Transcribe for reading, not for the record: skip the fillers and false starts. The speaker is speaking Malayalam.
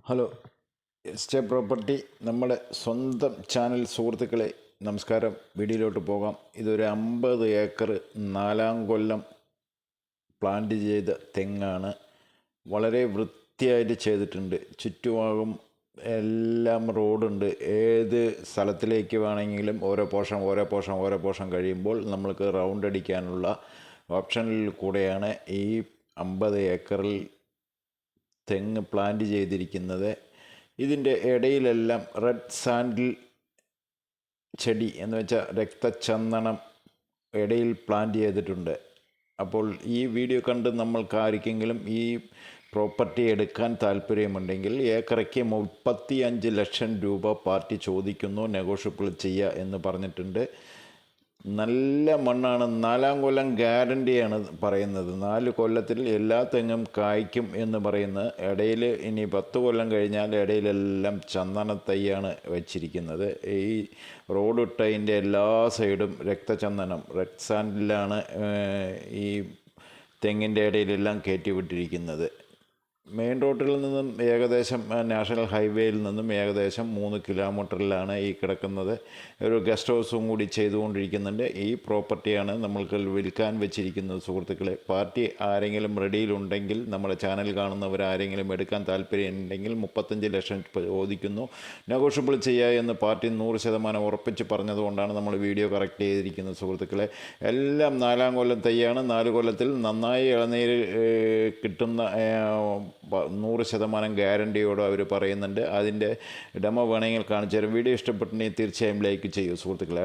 ഹലോ എസ്റ്റേ പ്രോപ്പർട്ടി നമ്മുടെ സ്വന്തം ചാനൽ സുഹൃത്തുക്കളെ നമസ്കാരം. വീഡിയോയിലോട്ട് പോകാം. ഇതൊരു 50 ഏക്കർ 4-ാം കൊല്ലം പ്ലാന്റ് ചെയ്ത തെങ്ങാണ്. വളരെ വൃത്തിയായിട്ട് ചെയ്തിട്ടുണ്ട്. ചുറ്റുഭാഗം എല്ലാം റോഡുണ്ട്. ഏത് സ്ഥലത്തിലേക്ക് വേണമെങ്കിലും ഓരോ പോർഷൻ കഴിയുമ്പോൾ നമ്മൾക്ക് റൗണ്ട് അടിക്കാനുള്ള ഓപ്ഷനിൽ കൂടെയാണ് ഈ 50 ഏക്കറിൽ തെങ്ങ് പ്ലാന്റ് ചെയ്തിരിക്കുന്നത്. ഇതിൻ്റെ ഇടയിലെല്ലാം റെഡ് സാൻഡിൽ ചെടി എന്ന് വെച്ചാൽ രക്തചന്ദനം ഇടയിൽ പ്ലാന്റ് ചെയ്തിട്ടുണ്ട്. അപ്പോൾ ഈ വീഡിയോ കണ്ട് നമ്മൾക്ക് ആർക്കെങ്കിലും ഈ പ്രോപ്പർട്ടി എടുക്കാൻ താല്പര്യമുണ്ടെങ്കിൽ ഏക്കറയ്ക്ക് 35 ലക്ഷം രൂപ പാർട്ടി ചോദിക്കുന്നു, നെഗോഷ്യബിൾ ചെയ്യുക എന്ന് പറഞ്ഞിട്ടുണ്ട്. നല്ല മണ്ണാണ്. 4-ാം കൊല്ലം ഗ്യാരണ്ടിയാണ് പറയുന്നത്. 4 കൊല്ലത്തിൽ എല്ലാ തെങ്ങും കായ്ക്കും എന്ന് പറയുന്നത്. ഇടയിൽ ഇനി 10 കൊല്ലം കഴിഞ്ഞാൽ ഇടയിലെല്ലാം ചന്ദന തൈയാണ് വച്ചിരിക്കുന്നത്. ഈ റോഡ് ഇട്ടതിൻ്റെ എല്ലാ സൈഡും രക്തചന്ദനം റെഡ് സാൻഡിലാണ് ഈ തെങ്ങിൻ്റെ ഇടയിലെല്ലാം കയറ്റി വിട്ടിരിക്കുന്നത്. മെയിൻ റോഡിൽ നിന്നും ഏകദേശം നാഷണൽ ഹൈവേയിൽ നിന്നും ഏകദേശം 3 കിലോമീറ്ററിലാണ് ഈ കിടക്കുന്നത്. ഒരു ഗസ്റ്റ് ഹൗസും കൂടി ചെയ്തുകൊണ്ടിരിക്കുന്നുണ്ട്. ഈ പ്രോപ്പർട്ടിയാണ് നമ്മൾക്ക് വിൽക്കാൻ വെച്ചിരിക്കുന്നത്. സുഹൃത്തുക്കളെ, പാർട്ടി ആരെങ്കിലും റെഡിയിലുണ്ടെങ്കിൽ, നമ്മുടെ ചാനൽ കാണുന്നവരാരെങ്കിലും എടുക്കാൻ താല്പര്യമുണ്ടെങ്കിൽ 35 ലക്ഷം ചോദിക്കുന്നു, നെഗോഷ്യബിൾ ചെയ്യുക എന്ന് പാർട്ടി 100% ഉറപ്പിച്ച് പറഞ്ഞതുകൊണ്ടാണ് നമ്മൾ വീഡിയോ കറക്റ്റ് ചെയ്തിരിക്കുന്നത്. സുഹൃത്തുക്കളെ, എല്ലാം 4-ാം കൊല്ലം തൈയാണ്. 4 കൊല്ലത്തിൽ നന്നായി ഇളനീര് കിട്ടുന്ന 100% ഗ്യാരണ്ടിയോടെ അവർ പറയുന്നുണ്ട്. അതിൻ്റെ ഡെമോ വേണമെങ്കിൽ കാണിച്ചു തരും. വീഡിയോ ഇഷ്ടപ്പെട്ടിട്ടുണ്ടെങ്കിൽ തീർച്ചയായും ലൈക്ക് ചെയ്യൂ സുഹൃത്തുക്കളെ.